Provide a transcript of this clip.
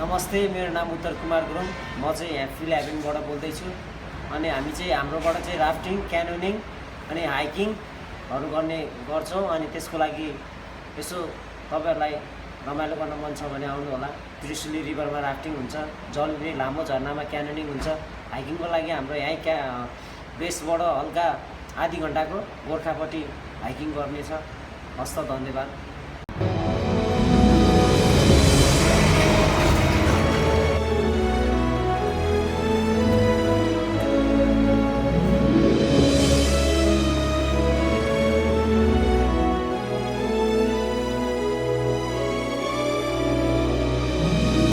नमस्ते, मेरो नाम उत्तर कुमार गुरुङ। म चाहिँ यहाँ फिलहालबाट बोल्दैछु। अनि हामी चाहिँ हाम्रोबाट चाहिँ राफ्टिङ, क्यानोनिङ अनि हाइकिङहरू गर्ने गर्छौँ। अनि त्यसको लागि यसो तपाईहरुलाई रमाइलो गर्न मन छ भने आउनु होला। त्रिशुली रिभरमा राफ्टिङ हुन्छ, जलुरी लामो झरनामा क्यानोनिङ हुन्छ। हाइकिङको लागि हाम्रो यहाँ बेसबाट हल्का आधी घण्टाको गोर्खापट्टि हाइकिङ गर्ने छ। हस्त, धन्यवाद।